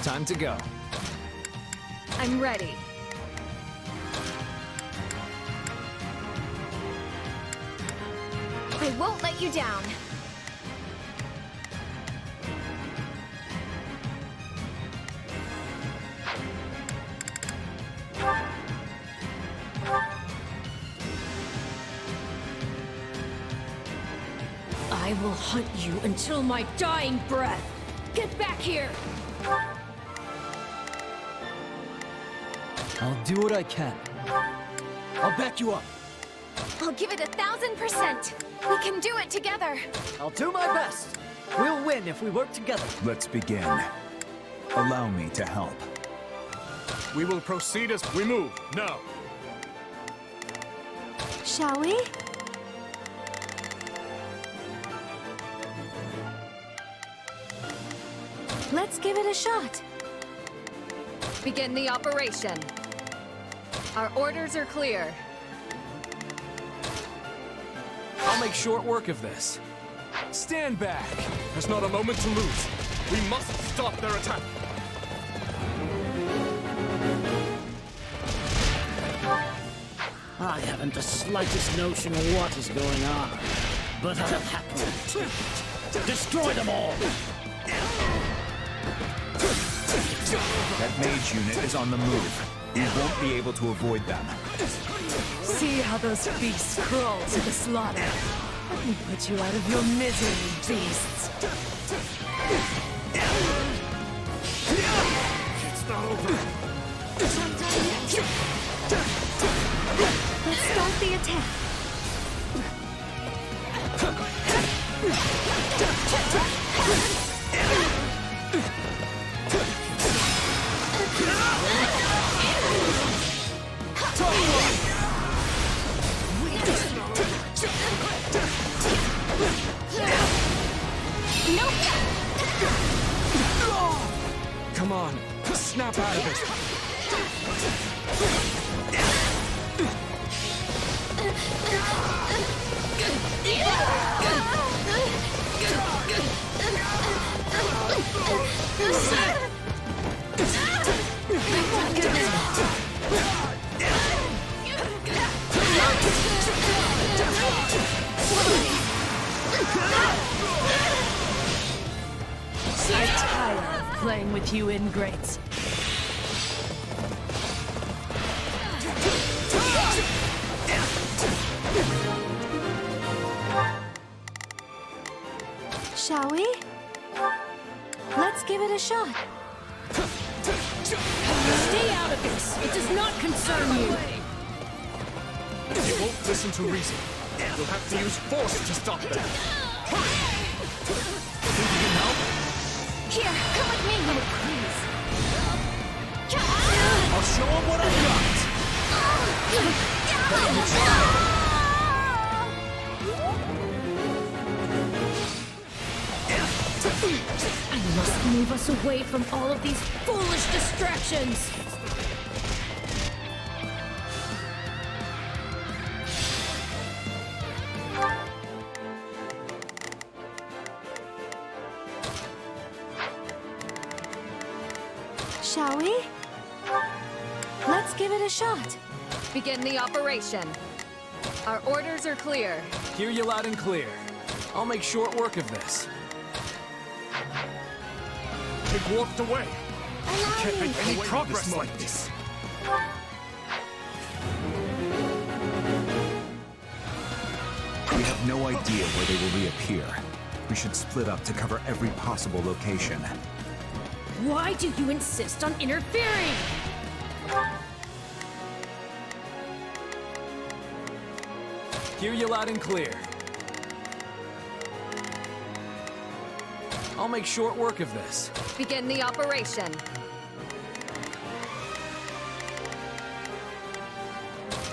Time to go. I'm ready. I won't let you down. I will hunt you until my dying breath. Get back here! I'll do what I can. I'll back you up. I'll give it 1,000%. We can do it together. I'll do my best. We'll win if we work together. Let's begin. Allow me to help. We will proceed as we move. Now. Shall we? Let's give it a shot. Begin the operation. Our orders are clear. I'll make short work of this. Stand back. There's not a moment to lose. We must stop their attack. I haven't the slightest notion of what is going on, but I'll happily destroy them all! That mage unit is on the move. We won't be able to avoid them. See how those beasts crawl to the slaughter. Let me put you out of your misery, beasts. It's not over. Let's start the attack. Come on. Snap out of it. I'm tired of playing with you ingrates. Shall we? Let's give it a shot. Stay out of this! It does not concern you! You won't listen to reason. You'll have to use force to stop them. Think you can help? Here, come with me. I'll show them what I've got. I must move us away from all of these foolish distractions! Shall we? Let's give it a shot. Begin the operation. Our orders are clear. Hear you loud and clear. I'll make short work of this. They've walked away. Allow Can't me. make any progress like this. We have no idea where they will reappear. We should split up to cover every possible location. Why do you insist on interfering? Hear you loud and clear. I'll make short work of this. Begin the operation.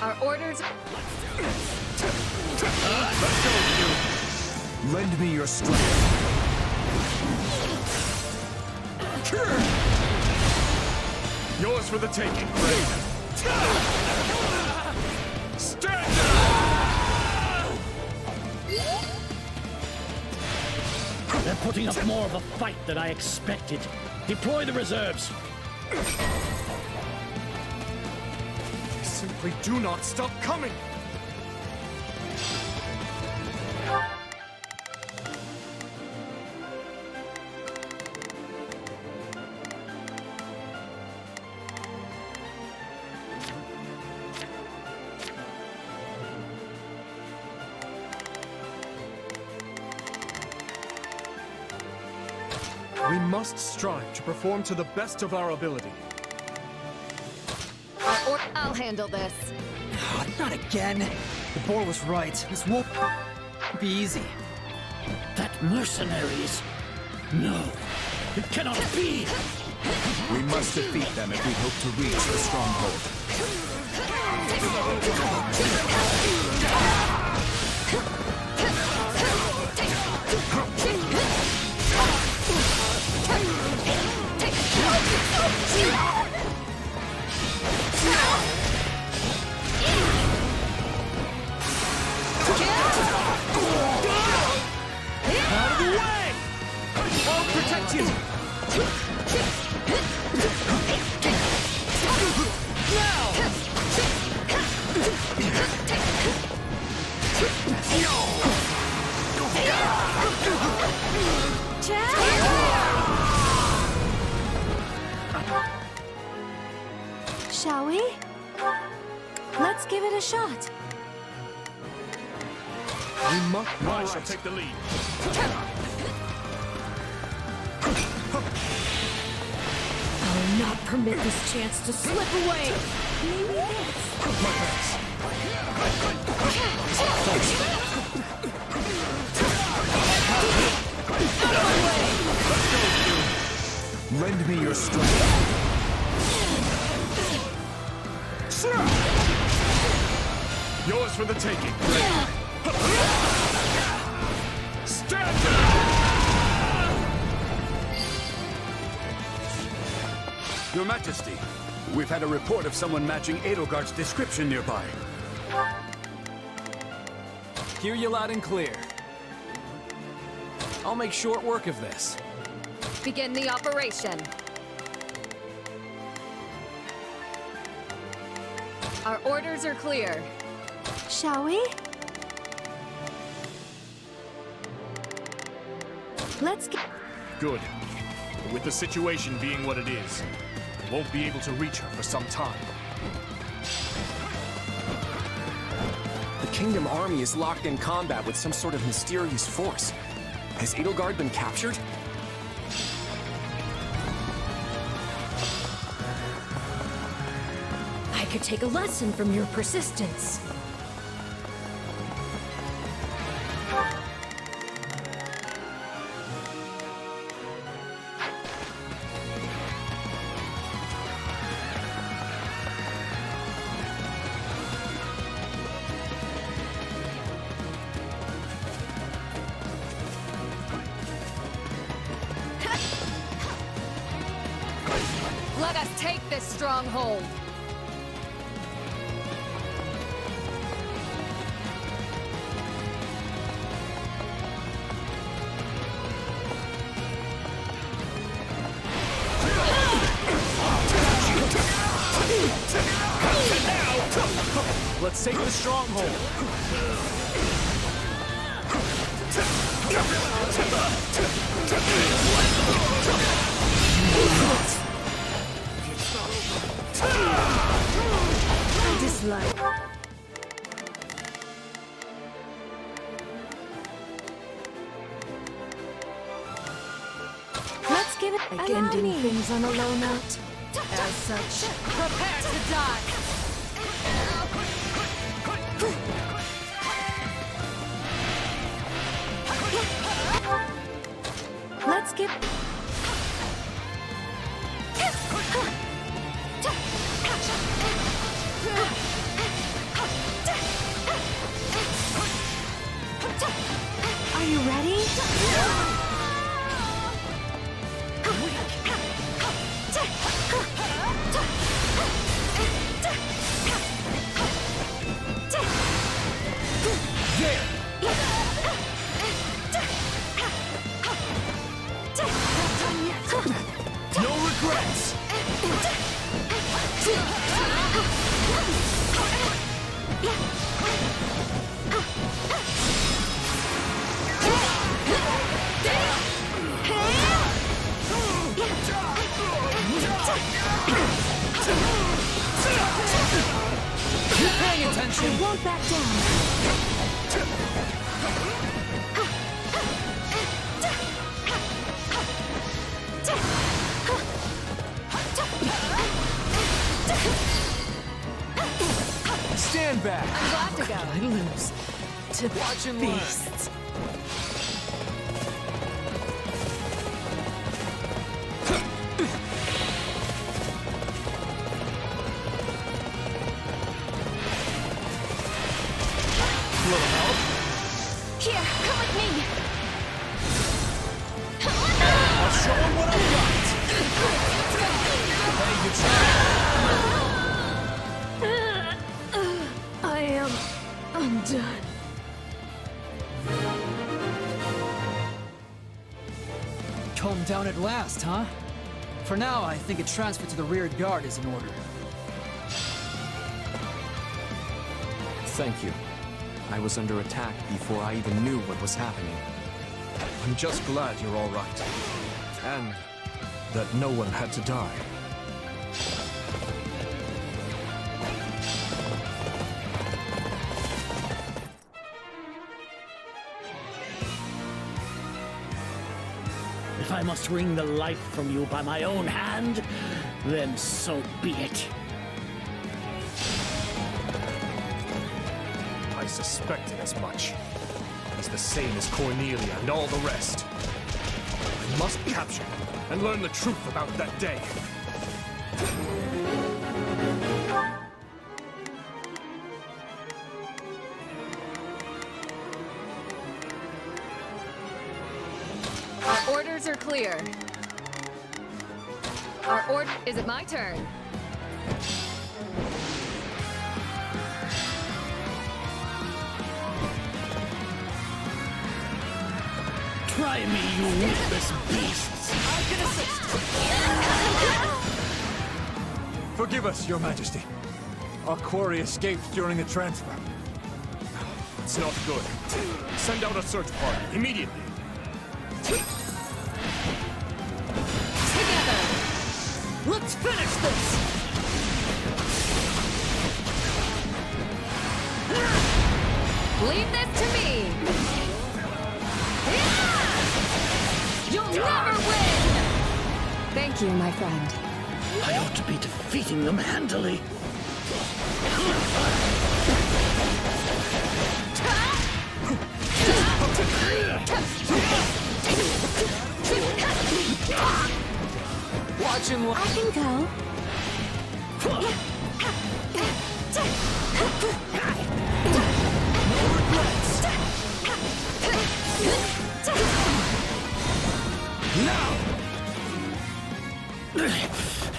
Our orders... Lend me your strength. Yours for the taking, friend. Stand down! They're putting up more of a fight than I expected. Deploy the reserves. They simply do not stop coming! We must strive to perform to the best of our ability. I'll handle this. Oh, not again. The boar was right. This won't be easy. That mercenaries. No, it cannot be. We must defeat them if we hope to reach the stronghold. Out of the way! I'll protect you! Shall we? Let's give it a shot. We must. I shall take the lead. I'll not permit this chance to slip away. Maybe this. Lend me your strength. Yours for the taking. Stand down! Your Majesty, we've had a report of someone matching Edelgard's description nearby. Hear you loud and clear. I'll make short work of this. Begin the operation. Our orders are clear. Shall we? Let's get... Good. But with the situation being what it is, I won't be able to reach her for some time. The Kingdom army is locked in combat with some sort of mysterious force. Has Edelgard been captured? I could take a lesson from your persistence. Let us take this stronghold. Let's take the stronghold. Dislike. Let's give it Like ending things on a low note. As such, prepare to die. Let's give... Are you ready? There! attention. I won't back down. Stand back. I'm glad to go. I lose to Watch and learn. beasts. Little help. Here, come with me. I'll show him what I've got. Hey, you try. I am undone. Calmed down at last, huh? For now, I think a transfer to the rear guard is in order. Thank you. I was under attack before I even knew what was happening. I'm just glad you're all right. And that no one had to die. If I must wring the life from you by my own hand, then so be it. I suspected as much. He's the same as Cornelia and all the rest. I must capture him and learn the truth about that day. Our orders are clear. Is it my turn? Try me, you ruthless beasts! Forgive us, Your Majesty. Our quarry escaped during the transfer. It's not good. Send out a search party immediately. Together! Let's finish this! Leave this to me! You'll never win! Thank you, my friend. I ought to be defeating them handily. Watch and learn. I can go.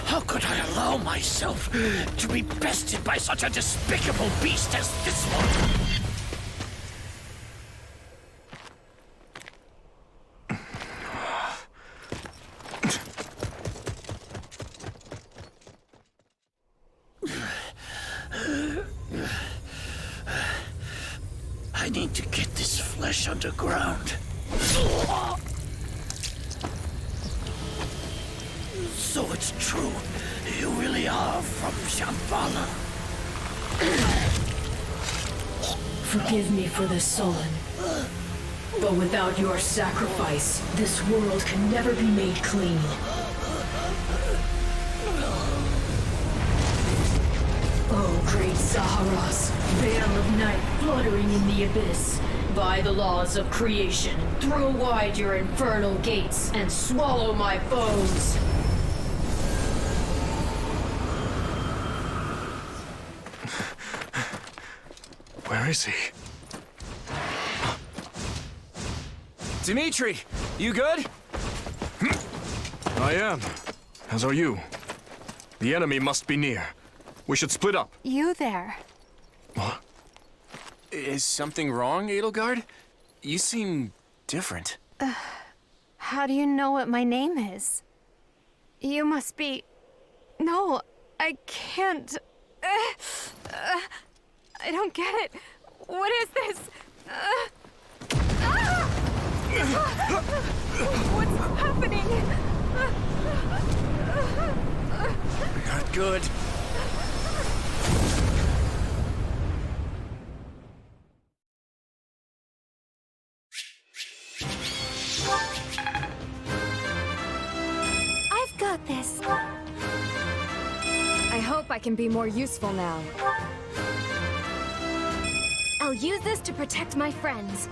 How could I allow myself to be bested by such a despicable beast as this one? I need to get this flesh underground. So it's true. You really are from Shambhala. Forgive me for the sullen. But without your sacrifice, this world can never be made clean. Oh, great Zaharas, veil of night fluttering in the abyss. By the laws of creation, throw wide your infernal gates and swallow my foes. Where is he? Dimitri, you good? I am. As are you. The enemy must be near. We should split up. You there. What? Is something wrong, Edelgard? You seem different. How do you know what my name is? You must be... No, I can't. I don't get it. What is this? What's happening? Not good. this. I hope I can be more useful now. I'll use this to protect my friends.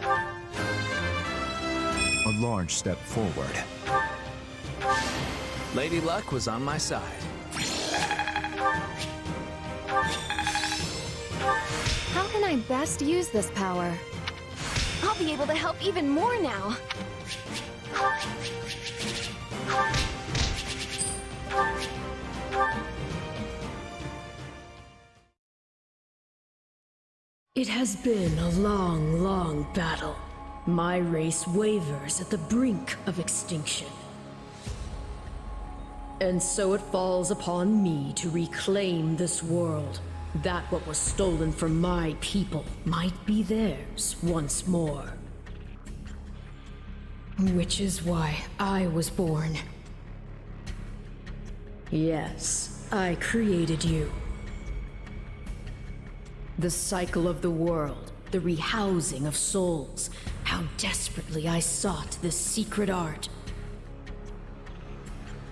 A large step forward. Lady Luck was on my side. How can I best use this power? I'll be able to help even more now. It has been a long, long battle. My race wavers at the brink of extinction. And so it falls upon me to reclaim this world, that what was stolen from my people might be theirs once more. Which is why I was born. Yes, I created you. The cycle of the world, the rehousing of souls, how desperately I sought this secret art.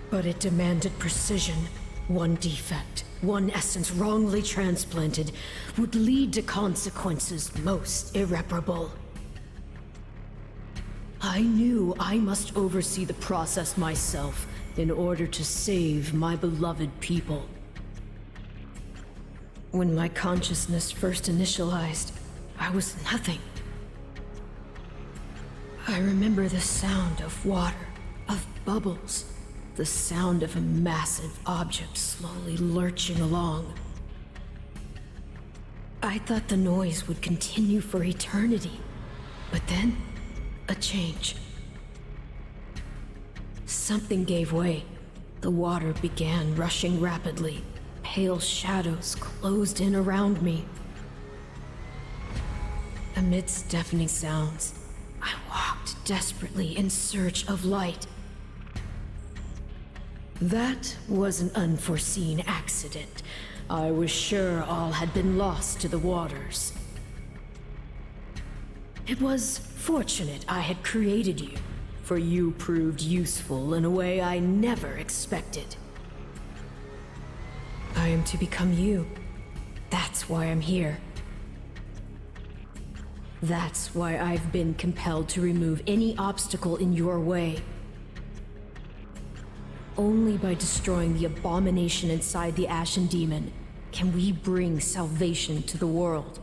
But it demanded precision. One defect, one essence wrongly transplanted, would lead to consequences most irreparable. I knew I must oversee the process myself in order to save my beloved people. When my consciousness first initialized, I was nothing. I remember the sound of water, of bubbles, the sound of a massive object slowly lurching along. I thought the noise would continue for eternity, but then, a change. Something gave way. The water began rushing rapidly. Pale shadows closed in around me. Amidst deafening sounds, I walked desperately in search of light. That was an unforeseen accident. I was sure all had been lost to the waters. It was fortunate I had created you, for you proved useful in a way I never expected. I am to become you. That's why I'm here. That's why I've been compelled to remove any obstacle in your way. Only by destroying the abomination inside the Ashen Demon can we bring salvation to the world.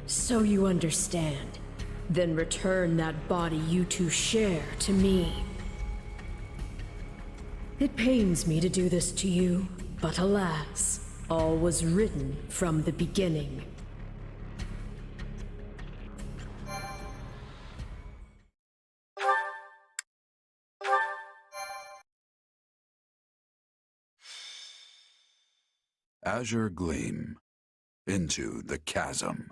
So you understand. Then return that body you two share to me. It pains me to do this to you, but alas, all was written from the beginning. Azure Gleam. Into the chasm.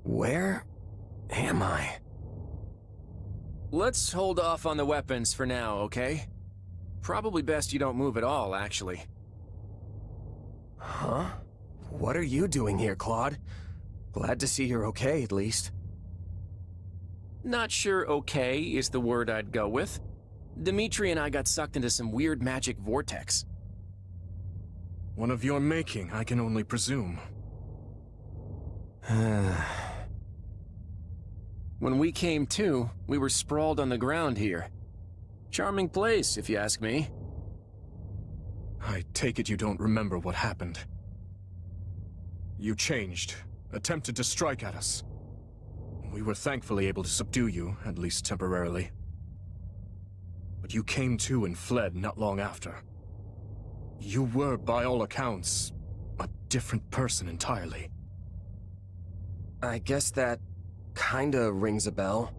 Where am I? Let's hold off on the weapons for now, okay? Probably best you don't move at all, actually. Huh? What are you doing here, Claude? Glad to see you're okay, at least. Not sure okay is the word I'd go with. Dimitri and I got sucked into some weird magic vortex. One of your making, I can only presume. When we came to, we were sprawled on the ground here. Charming place, if you ask me. I take it you don't remember what happened. You changed, attempted to strike at us. We were thankfully able to subdue you, at least temporarily. But you came to and fled not long after. You were, by all accounts, a different person entirely. I guess that kinda rings a bell.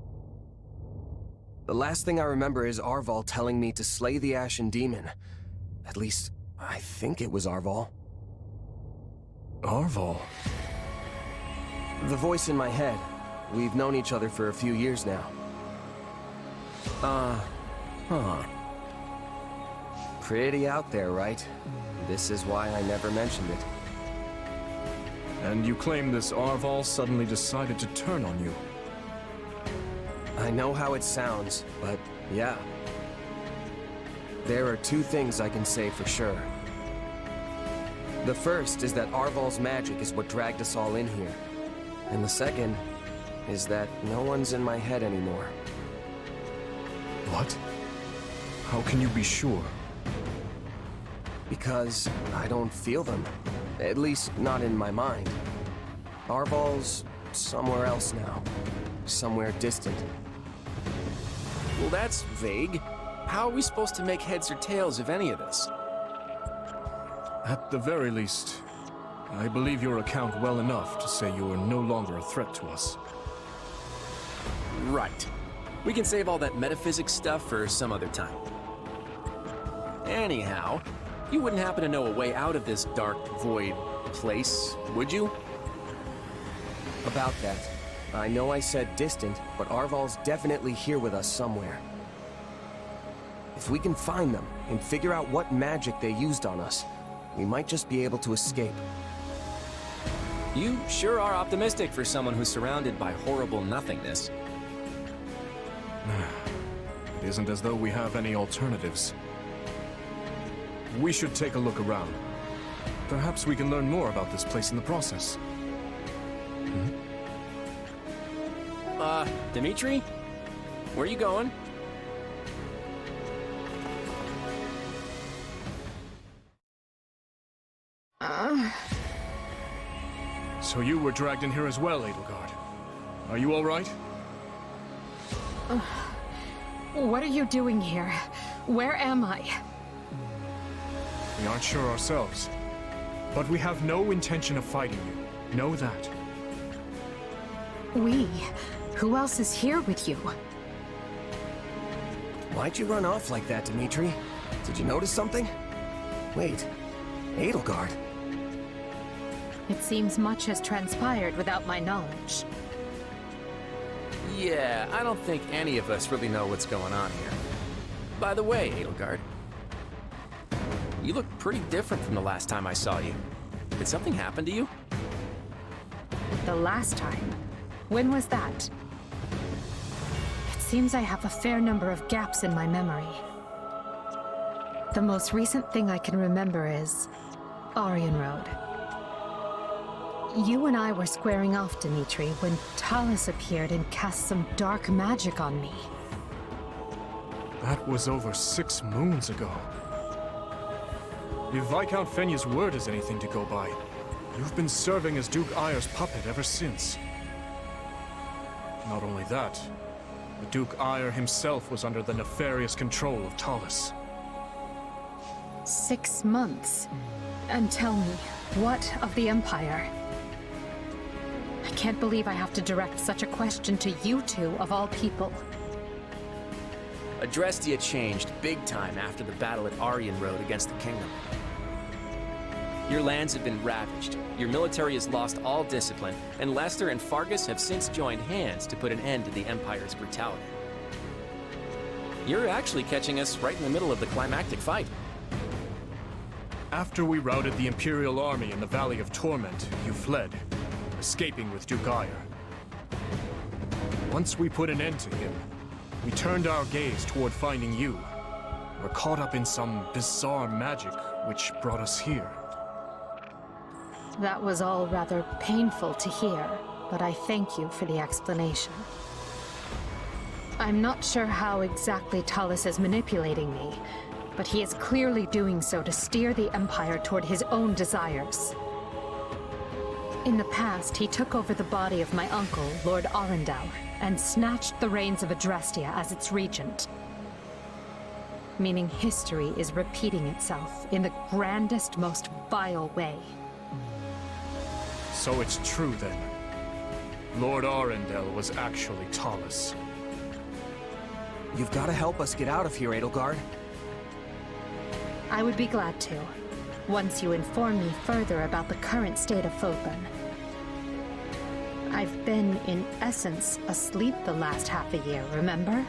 The last thing I remember is Arval telling me to slay the Ashen Demon. At least, I think it was Arval. Arval? The voice in my head. We've known each other for a few years now. Huh. Pretty out there, right? This is why I never mentioned it. And you claim this Arval suddenly decided to turn on you. I know how it sounds, but yeah. There are two things I can say for sure. The first is that Arval's magic is what dragged us all in here. And the second is that no one's in my head anymore. What? How can you be sure? Because I don't feel them. At least not in my mind. Arval's somewhere else now. Somewhere distant. Well, that's vague. How are we supposed to make heads or tails of any of this? At the very least, I believe your account well enough to say you are no longer a threat to us. Right. We can save all that metaphysics stuff for some other time. Anyhow, you wouldn't happen to know a way out of this dark, void place, would you? About that, I know I said distant, but Arval's definitely here with us somewhere. If we can find them and figure out what magic they used on us, we might just be able to escape. You sure are optimistic for someone who's surrounded by horrible nothingness. It isn't as though we have any alternatives. We should take a look around. Perhaps we can learn more about this place in the process. Dimitri? Where are you going? So you were dragged in here as well, Edelgard. Are you all right? What are you doing here? Where am I? We aren't sure ourselves. But we have no intention of fighting you. Know that. We? Who else is here with you? Why'd you run off like that, Dimitri? Did you notice something? Wait, Edelgard. It seems much has transpired without my knowledge. Yeah, I don't think any of us really know what's going on here. By the way, Edelgard, you look pretty different from the last time I saw you. Did something happen to you? The last time? When was that? It seems I have a fair number of gaps in my memory. The most recent thing I can remember is Aryan Road. You and I were squaring off, Dimitri, when Talus appeared and cast some dark magic on me. That was over 6 moons ago. If Viscount Fenya's word is anything to go by, you've been serving as Duke Ayer's puppet ever since. Not only that, but Duke Ayer himself was under the nefarious control of Talus. 6 months? And tell me, what of the Empire? I can't believe I have to direct such a question to you two, of all people. Adrestia changed big time after the battle at Aryan Road against the Kingdom. Your lands have been ravaged, your military has lost all discipline, and Lester and Fargus have since joined hands to put an end to the Empire's brutality. You're actually catching us right in the middle of the climactic fight. After we routed the Imperial army in the Valley of Torment, you fled, escaping with Duke Ayer. Once we put an end to him, we turned our gaze toward finding you. We're caught up in some bizarre magic which brought us here. That was all rather painful to hear, but I thank you for the explanation. I'm not sure how exactly Talus is manipulating me, but he is clearly doing so to steer the Empire toward his own desires. In the past, he took over the body of my uncle, Lord Arundel, and snatched the reins of Adrestia as its regent. Meaning history is repeating itself in the grandest, most vile way. So it's true then. Lord Arundel was actually Talus. You've got to help us get out of here, Edelgard. I would be glad to, once you inform me further about the current state of Fodlan. I've been, in essence, asleep the last half a year, remember?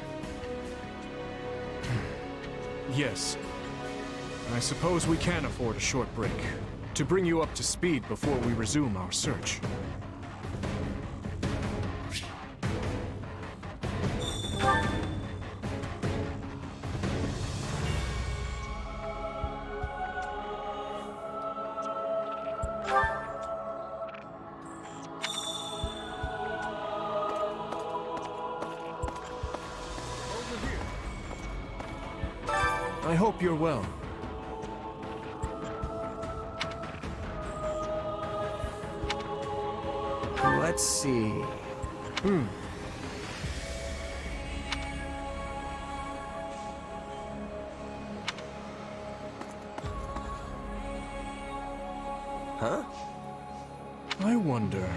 Yes. I suppose we can afford a short break. To bring you up to speed before we resume our search. I hope you're well. Let's see. Huh? I wonder...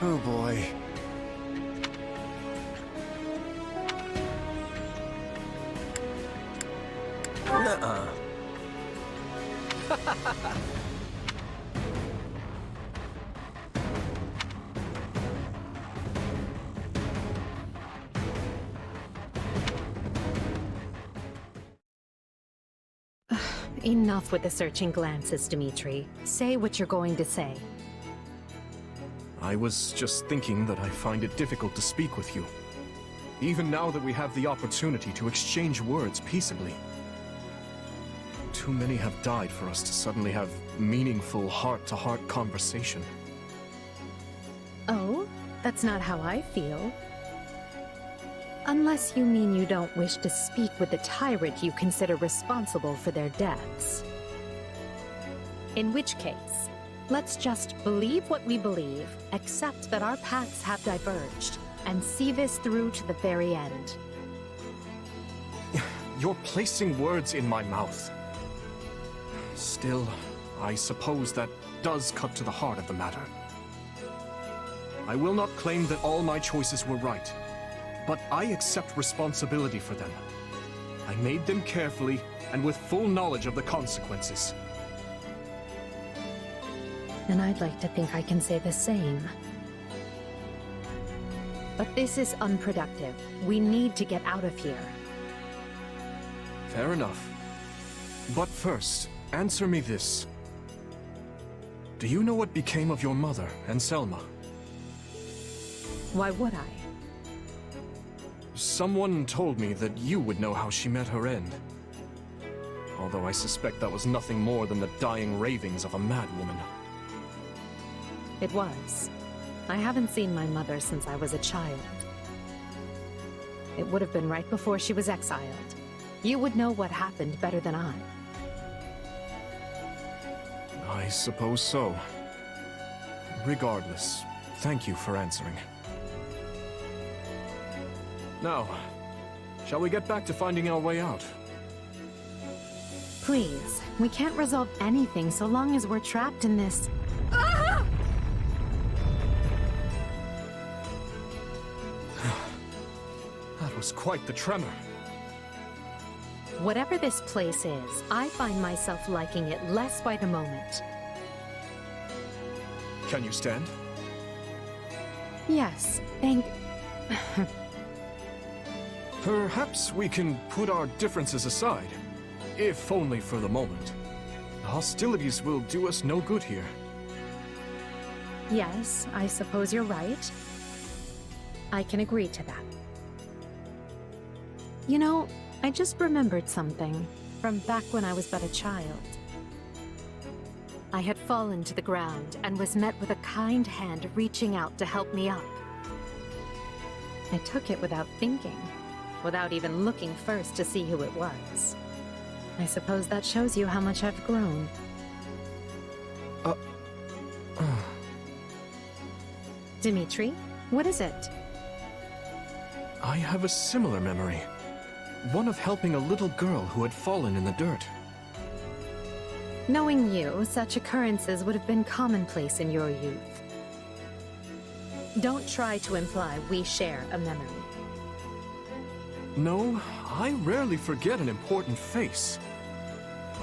Oh boy. Nuh-uh. Enough with the searching glances, Dimitri. Say what you're going to say. I was just thinking that I find it difficult to speak with you. Even now that we have the opportunity to exchange words peaceably. Too many have died for us to suddenly have meaningful heart-to-heart conversation. Oh? That's not how I feel. Unless you mean you don't wish to speak with the tyrant you consider responsible for their deaths. In which case, let's just believe what we believe, accept that our paths have diverged, and see this through to the very end. You're placing words in my mouth. Still, I suppose that does cut to the heart of the matter. I will not claim that all my choices were right, but I accept responsibility for them. I made them carefully and with full knowledge of the consequences. And I'd like to think I can say the same. But this is unproductive. We need to get out of here. Fair enough. But first, answer me this. Do you know what became of your mother and Selma? Why would I? Someone told me that you would know how she met her end. Although I suspect that was nothing more than the dying ravings of a madwoman. It was. I haven't seen my mother since I was a child. It would have been right before she was exiled. You would know what happened better than I. I suppose so. Regardless, thank you for answering. Now, shall we get back to finding our way out? Please, we can't resolve anything so long as we're trapped in this... That was quite the tremor. Whatever this place is, I find myself liking it less by the moment. Can you stand? Yes, thank... Perhaps we can put our differences aside, if only for the moment. Hostilities will do us no good here. Yes, I suppose you're right. I can agree to that. You know, I just remembered something from back when I was but a child. I had fallen to the ground and was met with a kind hand reaching out to help me up. I took it without thinking, without even looking first to see who it was. I suppose that shows you how much I've grown. Dimitri, what is it? I have a similar memory. One of helping a little girl who had fallen in the dirt. Knowing you, such occurrences would have been commonplace in your youth. Don't try to imply we share a memory. No, I rarely forget an important face.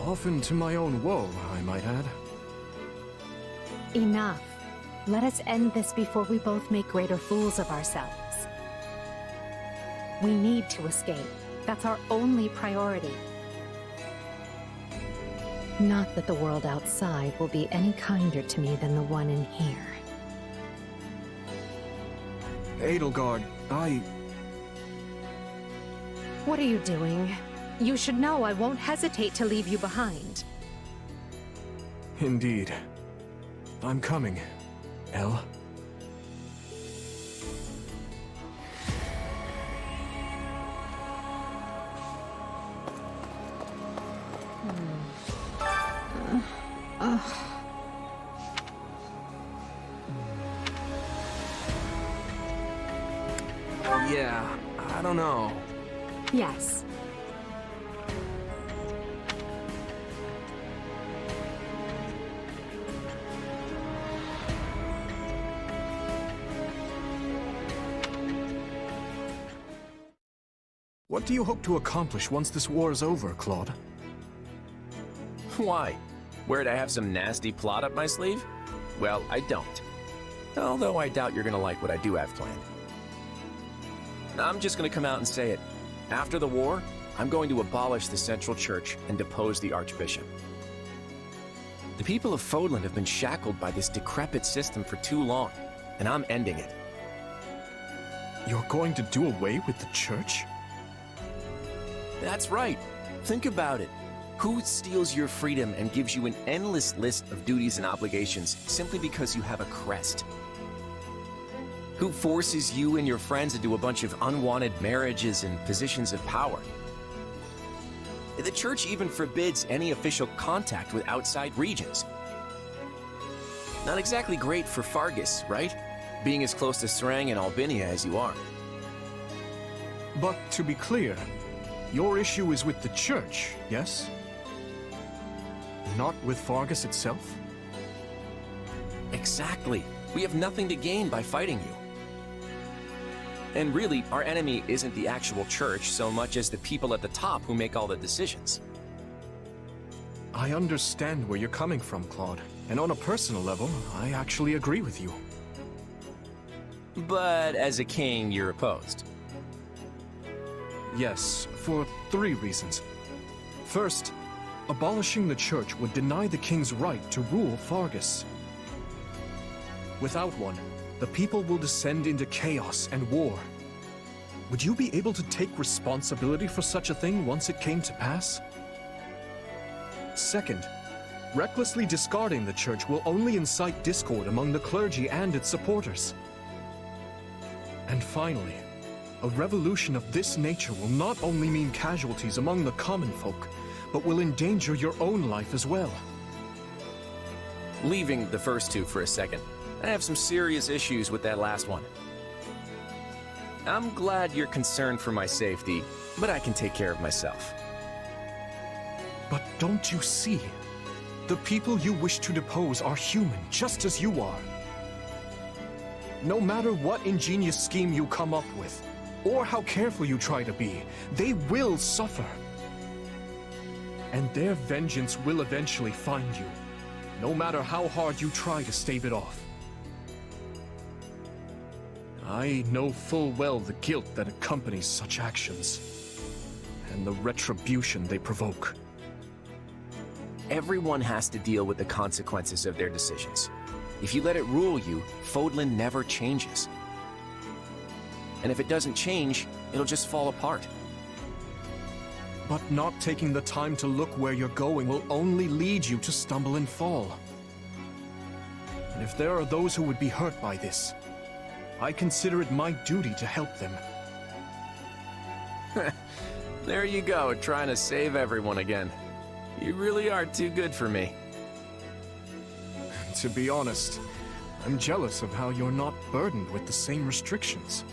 Often to my own woe, I might add. Enough. Let us end this before we both make greater fools of ourselves. We need to escape. That's our only priority. Not that the world outside will be any kinder to me than the one in here. Edelgard, What are you doing? You should know I won't hesitate to leave you behind. Indeed. I'm coming, Elle. Yeah, I don't know. Yes. What do you hope to accomplish once this war is over, Claude? Why? Worried I have some nasty plot up my sleeve? Well, I don't. Although I doubt you're gonna like what I do have planned. I'm just gonna come out and say it. After the war, I'm going to abolish the Central Church and depose the Archbishop. The people of Fodland have been shackled by this decrepit system for too long, and I'm ending it. You're going to do away with the church? That's right. Think about it. Who steals your freedom and gives you an endless list of duties and obligations simply because you have a crest? Who forces you and your friends into a bunch of unwanted marriages and positions of power? The church even forbids any official contact with outside regions. Not exactly great for Fargus, right? Being as close to Serang and Albinia as you are. But to be clear, your issue is with the church, yes? Not with Fargus itself? Exactly. We have nothing to gain by fighting you. And really, our enemy isn't the actual church so much as the people at the top who make all the decisions. I understand where you're coming from, Claude. And on a personal level, I actually agree with you. But as a king, you're opposed. Yes, for 3 reasons. First, abolishing the church would deny the king's right to rule Fargus. Without one, the people will descend into chaos and war. Would you be able to take responsibility for such a thing once it came to pass? Second, recklessly discarding the church will only incite discord among the clergy and its supporters. And finally, a revolution of this nature will not only mean casualties among the common folk, but will endanger your own life as well. Leaving the first two for a second, I have some serious issues with that last one. I'm glad you're concerned for my safety, but I can take care of myself. But don't you see? The people you wish to depose are human, just as you are. No matter what ingenious scheme you come up with, or how careful you try to be, they will suffer. And their vengeance will eventually find you, no matter how hard you try to stave it off. I know full well the guilt that accompanies such actions, and the retribution they provoke. Everyone has to deal with the consequences of their decisions. If you let it rule you, Fodlan never changes. And if it doesn't change, it'll just fall apart. But not taking the time to look where you're going will only lead you to stumble and fall. And if there are those who would be hurt by this, I consider it my duty to help them. There you go, trying to save everyone again. You really are too good for me. To be honest, I'm jealous of how you're not burdened with the same restrictions.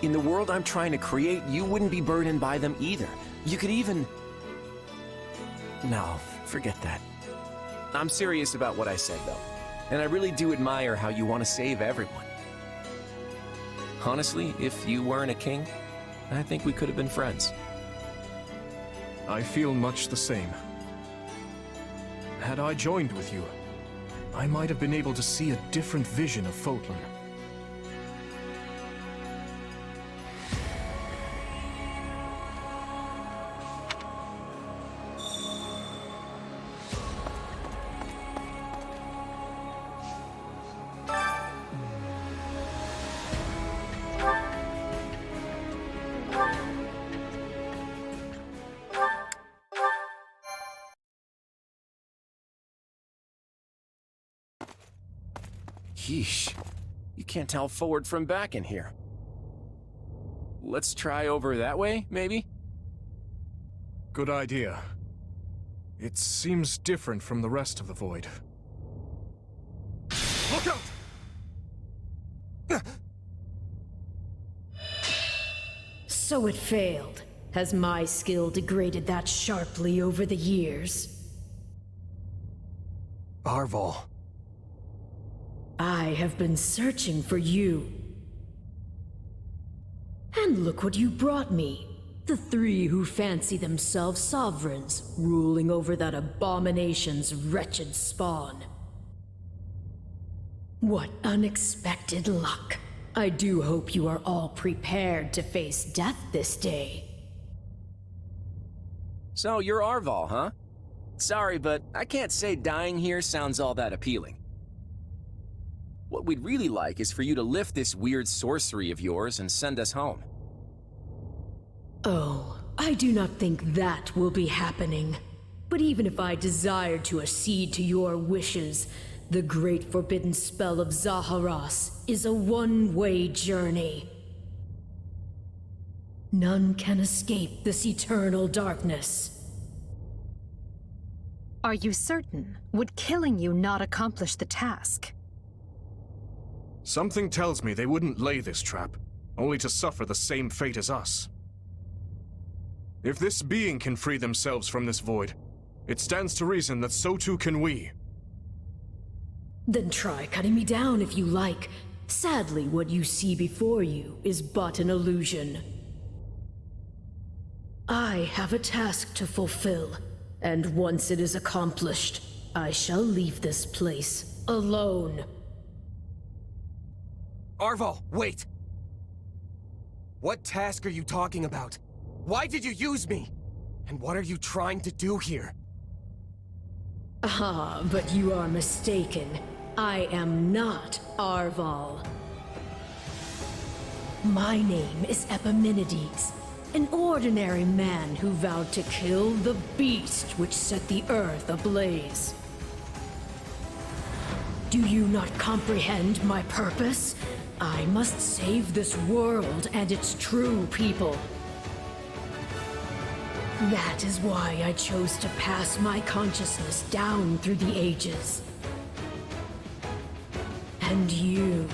In the world I'm trying to create, you wouldn't be burdened by them either. You could even... No, forget that. I'm serious about what I said, though. And I really do admire how you want to save everyone. Honestly, if you weren't a king, I think we could have been friends. I feel much the same. Had I joined with you, I might have been able to see a different vision of Fodlan. Yeesh. You can't tell forward from back in here. Let's try over that way, maybe? Good idea. It seems different from the rest of the void. Look out! So it failed. Has my skill degraded that sharply over the years? Arval. I have been searching for you. And look what you brought me. The three who fancy themselves sovereigns, ruling over that abomination's wretched spawn. What unexpected luck. I do hope you are all prepared to face death this day. So you're Arval, huh? Sorry, but I can't say dying here sounds all that appealing. What we'd really like is for you to lift this weird sorcery of yours and send us home. Oh, I do not think that will be happening. But even if I desired to accede to your wishes, the great forbidden spell of Zaharas is a one-way journey. None can escape this eternal darkness. Are you certain? Would killing you not accomplish the task? Something tells me they wouldn't lay this trap, only to suffer the same fate as us. If this being can free themselves from this void, it stands to reason that so too can we. Then try cutting me down if you like. Sadly, what you see before you is but an illusion. I have a task to fulfill, and once it is accomplished, I shall leave this place alone. Arval, wait! What task are you talking about? Why did you use me? And what are you trying to do here? Ah, but you are mistaken. I am not Arval. My name is Epimenides, an ordinary man who vowed to kill the beast which set the earth ablaze. Do you not comprehend my purpose? I must save this world and its true people. That is why I chose to pass my consciousness down through the ages. And you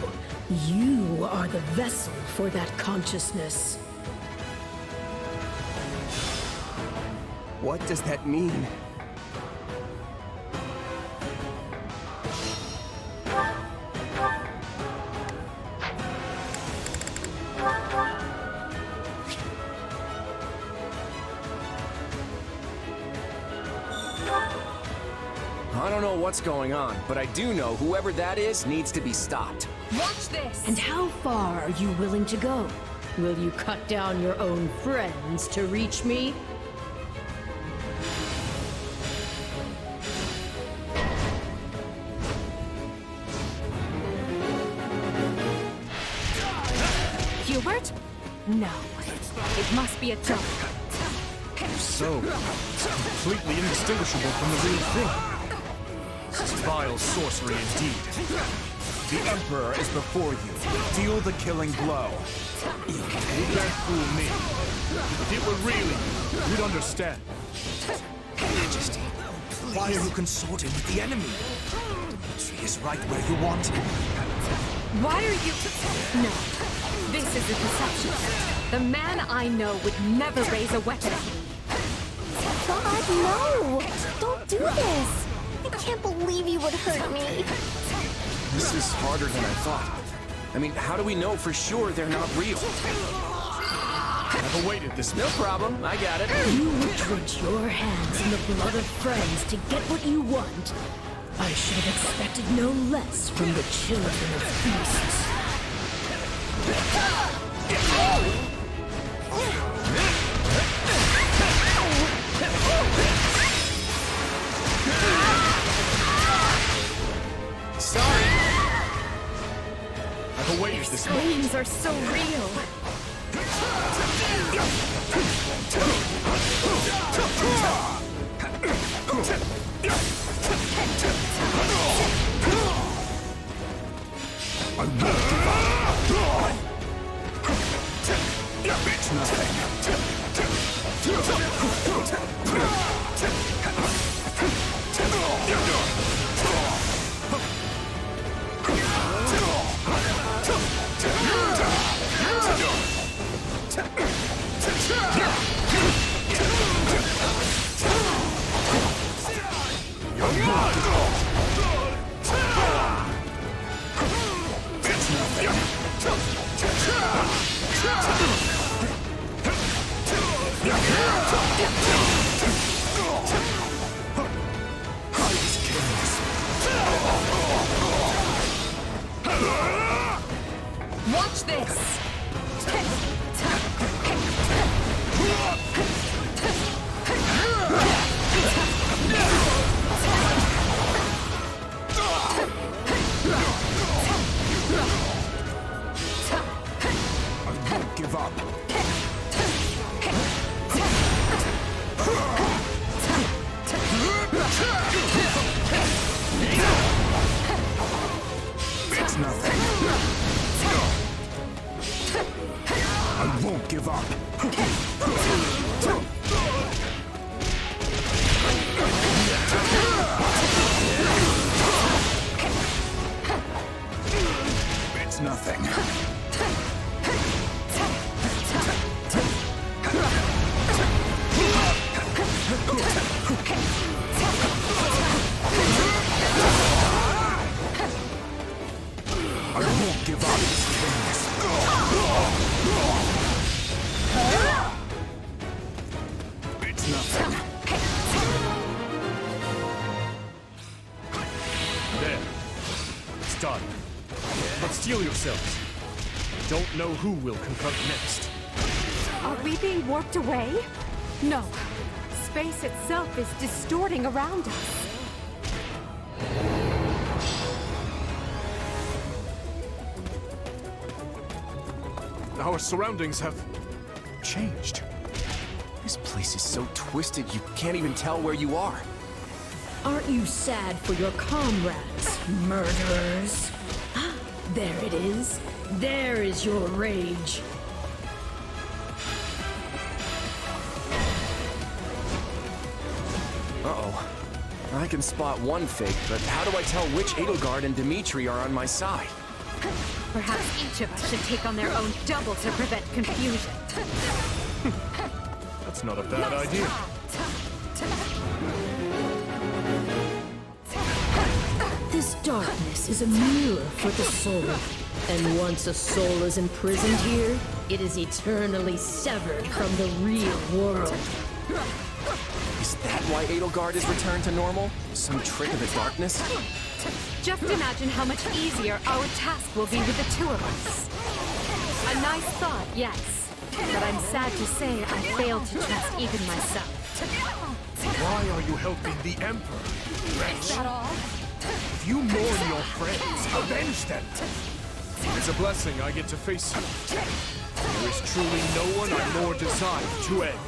are the vessel for that consciousness. What does that mean? I don't know what's going on, but I do know whoever that is needs to be stopped. Watch this! And how far are you willing to go? Will you cut down your own friends to reach me? Hubert? No. It must be a joke. So, completely indistinguishable from the real thing. Vile sorcery indeed. The Emperor is before you. Deal the killing blow. You can't fool me. If it were really you, you'd understand. Majesty, why are you consorting with the enemy? Dimitri is right where you want him. Why are you... No. This is a deception. The man I know would never raise a weapon at me. God, no! Don't do this! I can't believe you would hurt me. This is harder than I thought. I mean, how do we know for sure they're not real? I've awaited this. No problem, I got it. You would drench your hands in the blood of friends to get what you want. I should have expected no less from the children of beasts. Sorry. I've awaited this. Screams are so real. I won't give up. It's nothing. Watch this! I won't give up. It's nothing. I won't give up. It's nothing. I won't give up. It's nothing. There. It's done. But steel yourselves. Don't know who will confront next. Are we being warped away? No. Space itself is distorting around us. Our surroundings have changed. This place is so twisted you can't even tell where you are. Aren't you sad for your comrades, murderers? There it is. There is your rage. Uh-oh. I can spot one fake, but how do I tell which Edelgard and Dimitri are on my side? Perhaps each of us should take on their own double to prevent confusion. That's not a bad idea. This darkness is a mirror for the soul. And once a soul is imprisoned here, it is eternally severed from the real world. Is that why Edelgard is returned to normal? Some trick of the darkness? Just imagine how much easier our task will be with the two of us. A nice thought, yes. But I'm sad to say I failed to trust even myself. Why are you helping the Emperor, wretch? If you mourn your friends, avenge them! It's a blessing I get to face you. There is truly no one I more desire to end.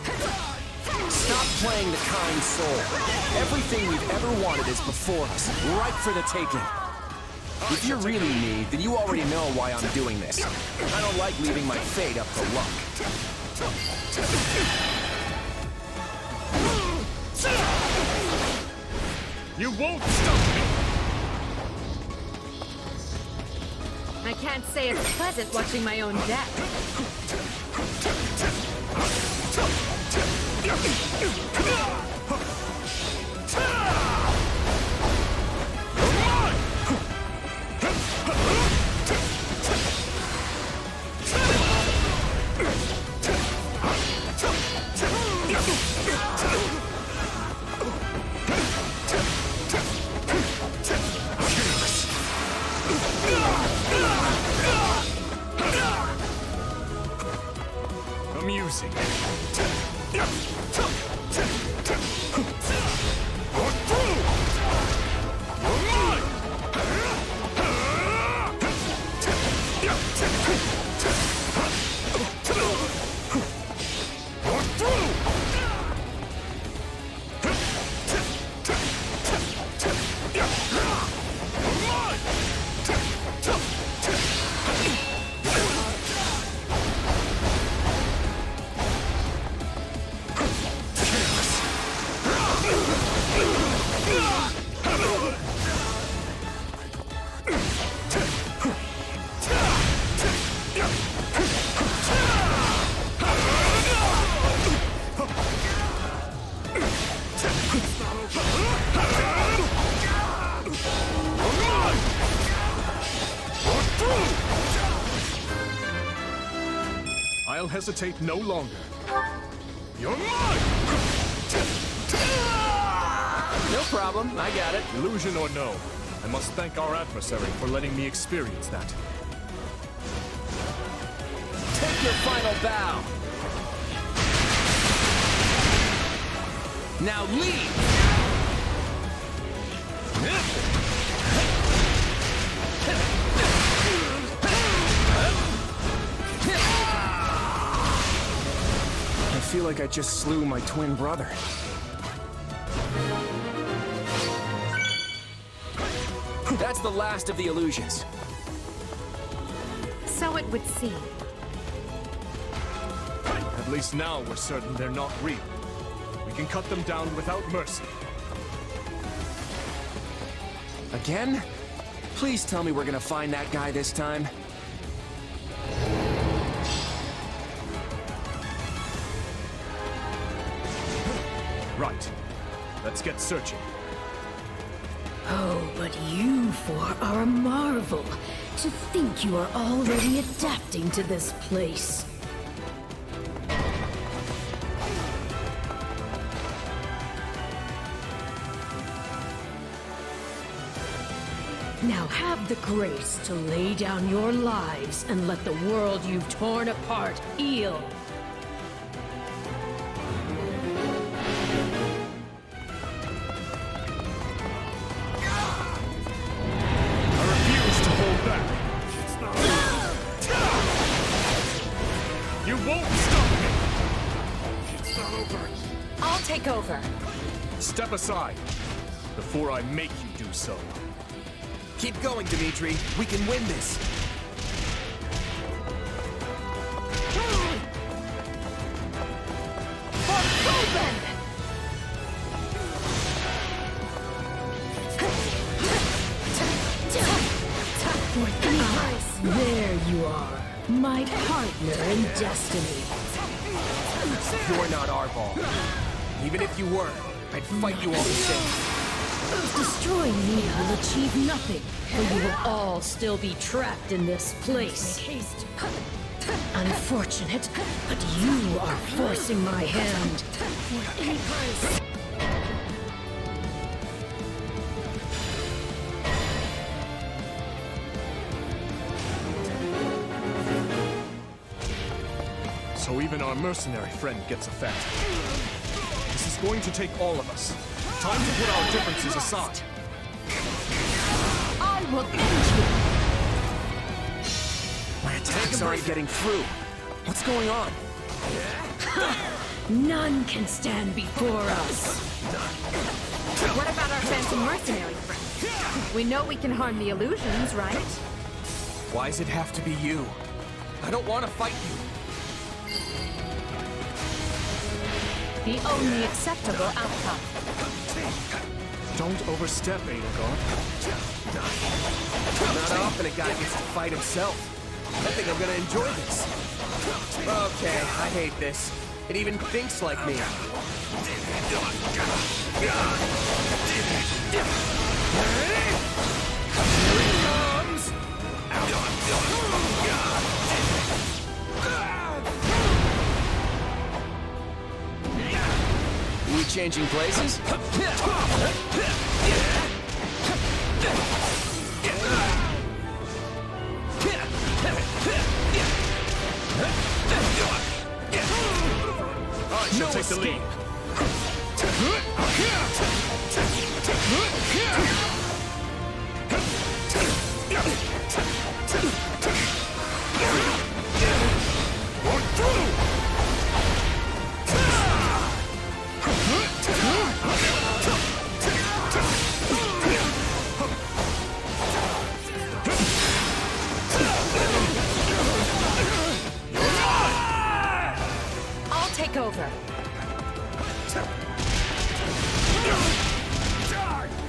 Stop playing the kind soul. Everything we've ever wanted is before us, ripe for the taking. If you're really me, then you already know why I'm doing this. I don't like leaving my fate up to luck. You won't stop me! I can't say it's pleasant watching my own death. Amusing. I'll hesitate no longer. You're mine! No problem, I got it. Illusion or no, I must thank our adversary for letting me experience that. Take your final bow. Now leave! I feel like I just slew my twin brother. That's the last of the illusions. So it would seem. At least now we're certain they're not real. We can cut them down without mercy. Again? Please tell me we're gonna find that guy this time. Right. Let's get searching. Oh, but you four are a marvel. To think you are already adapting to this place. Now have the grace to lay down your lives and let the world you've torn apart heal. You won't stop me! It's not over. I'll take over. Step aside, before I make you do so. Keep going, Dimitri. We can win this. There you are, my partner in destiny. You're not our ball. Even if you were, I'd fight you all the same. Destroying me will achieve nothing, for you will all still be trapped in this place. Unfortunate, but you are forcing my hand. So even our mercenary friend gets affected. This is going to take all of us. Time to put our differences aside. I will end you! My attacks aren't getting through. What's going on? None can stand before us. What about our phantom mercenary friend? We know we can harm the illusions, right? Why does it have to be you? I don't want to fight you. The only acceptable outcome. Don't overstep, Edelgard. Not often a guy gets to fight himself. I think I'm gonna enjoy this. Okay, I hate this. It even thinks like me. We changing places? I shall take the lead. I'll take over.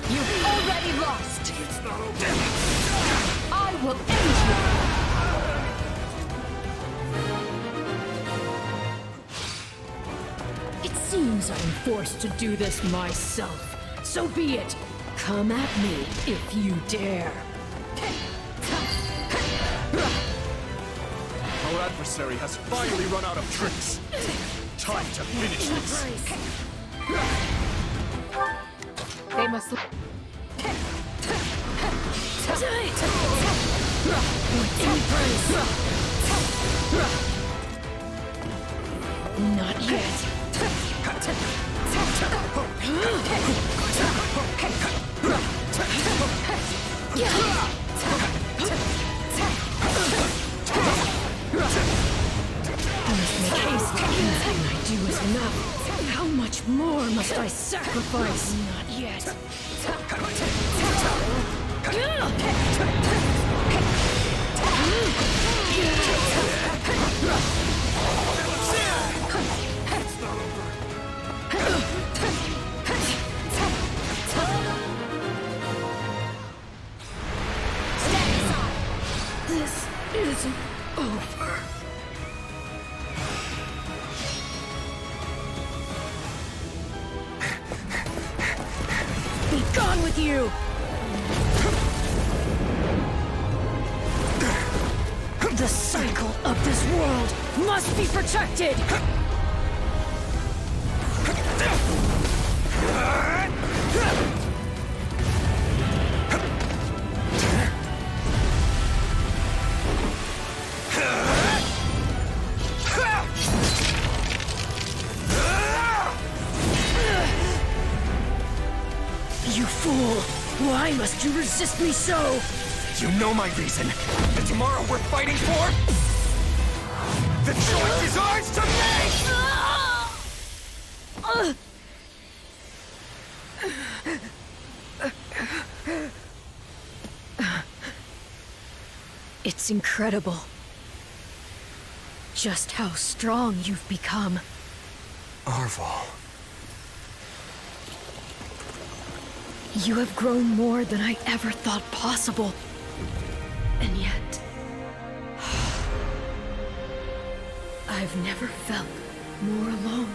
You've already lost. I will end you! It seems I'm forced to do this myself. So be it. Come at me if you dare. Our adversary has finally run out of tricks. Time to finish this. They must... Not yet. Anything I do is enough. How much more must I sacrifice? Not yet. This isn't over. Be gone with you! The cycle of this world must be protected! You fool! Why must you resist me so? You know my reason. The tomorrow we're fighting for? The choice is ours to make! It's incredible. Just how strong you've become. Arval. You have grown more than I ever thought possible. And yet... I've never felt more alone.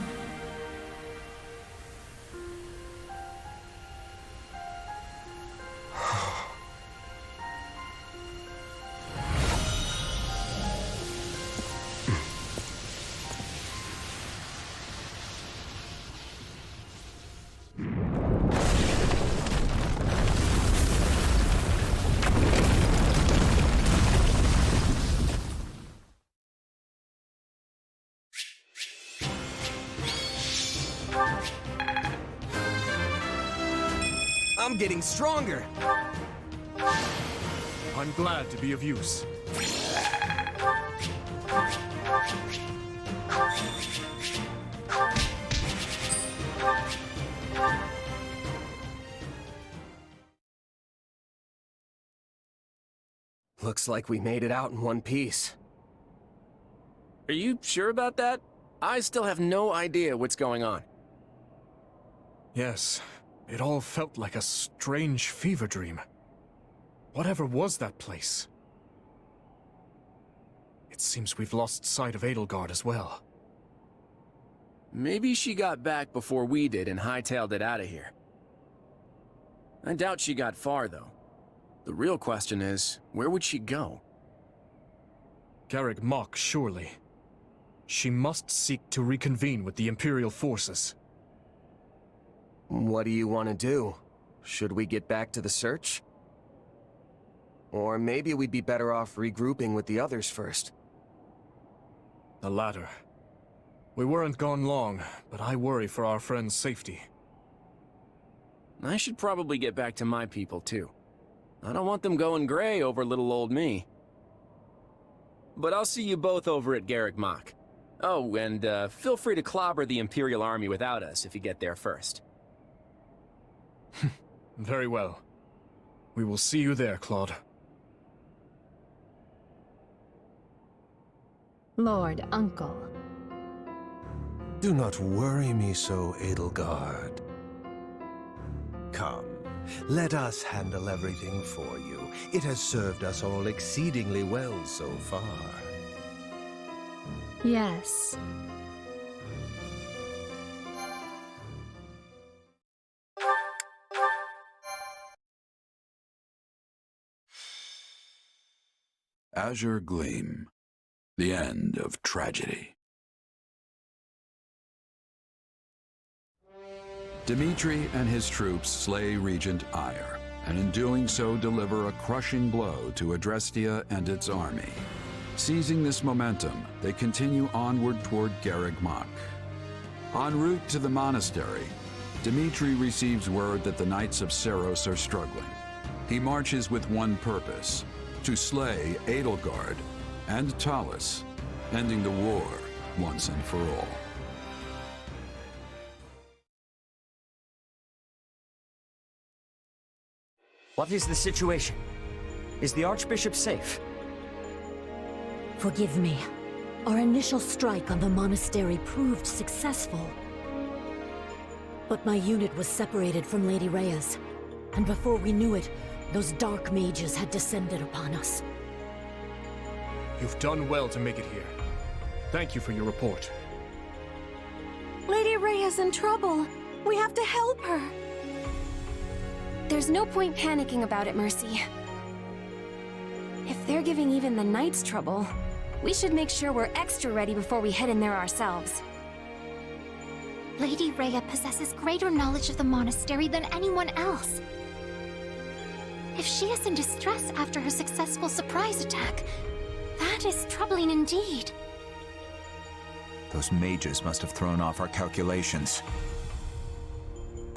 I'm getting stronger! I'm glad to be of use. Looks like we made it out in one piece. Are you sure about that? I still have no idea what's going on. Yes, it all felt like a strange fever dream. Whatever was that place? It seems we've lost sight of Edelgard as well. Maybe she got back before we did and hightailed it out of here. I doubt she got far, though. The real question is, where would she go? Garreg Mach, surely. She must seek to reconvene with the Imperial forces. What do you want to do? Should we get back to the search? Or maybe we'd be better off regrouping with the others first. The latter. We weren't gone long, but I worry for our friend's safety. I should probably get back to my people, too. I don't want them going gray over little old me. But I'll see you both over at Garreg Mach. Oh, and feel free to clobber the Imperial Army without us if you get there first. Very well. We will see you there, Claude. Lord, Uncle. Do not worry me so, Edelgard. Come, let us handle everything for you. It has served us all exceedingly well so far. Yes. Azure Gleam. The end of tragedy. Dimitri and his troops slay Regent Ire, and in doing so deliver a crushing blow to Adrestia and its army. Seizing this momentum, they continue onward toward Garreg Mach. En route to the monastery, Dimitri receives word that the Knights of Seiros are struggling. He marches with one purpose: to slay Edelgard and Talus, ending the war once and for all. What is the situation? Is the Archbishop safe? Forgive me. Our initial strike on the monastery proved successful. But my unit was separated from Lady Rhea's, and before we knew it, those dark mages had descended upon us. You've done well to make it here. Thank you for your report. Lady Rhea's in trouble. We have to help her. There's no point panicking about it, Mercy. If they're giving even the Knights trouble, we should make sure we're extra ready before we head in there ourselves. Lady Rhea possesses greater knowledge of the monastery than anyone else. If she is in distress after her successful surprise attack, that is troubling indeed. Those mages must have thrown off our calculations.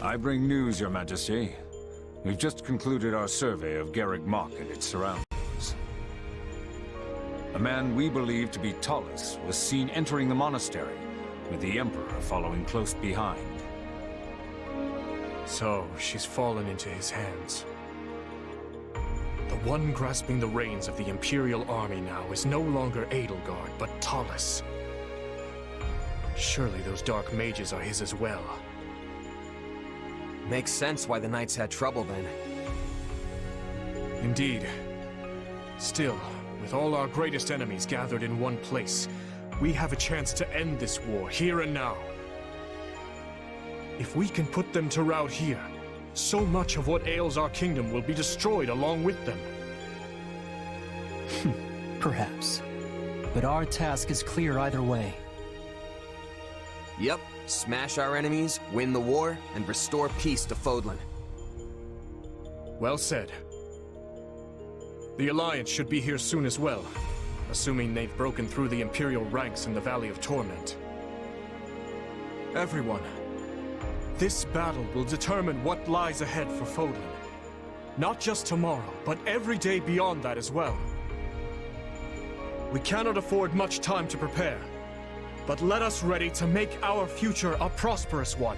I bring news, Your Majesty. We've just concluded our survey of Garreg Mach and its surroundings. A man we believe to be Talus was seen entering the monastery, with the Emperor following close behind. So, she's fallen into his hands. The one grasping the reins of the Imperial army now is no longer Edelgard, but Talus. Surely those dark mages are his as well. Makes sense why the Knights had trouble then. Indeed. Still, with all our greatest enemies gathered in one place, we have a chance to end this war here and now. If we can put them to rout here, so much of what ails our kingdom will be destroyed along with them. Perhaps. But our task is clear either way. Yep. Smash our enemies, win the war, and restore peace to Fodlan. Well said. The Alliance should be here soon as well, assuming they've broken through the Imperial ranks in the Valley of Torment. Everyone, This battle will determine what lies ahead for Fodlan. Not just tomorrow, but every day beyond that as well. We cannot afford much time to prepare, but let us ready to make our future a prosperous one.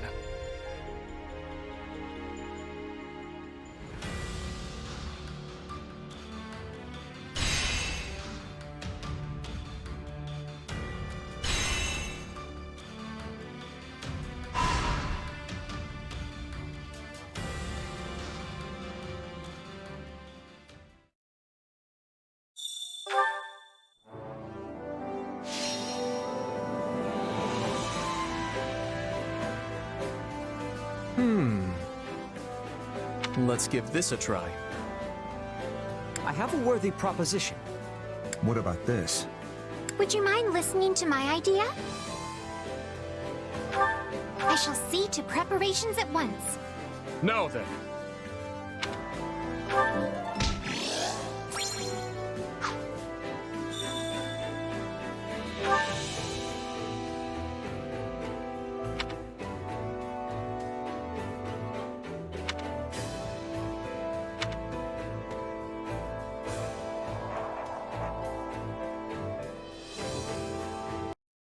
Let's give this a try. I have a worthy proposition. What about this? Would you mind listening to my idea? I shall see to preparations at once. Now then.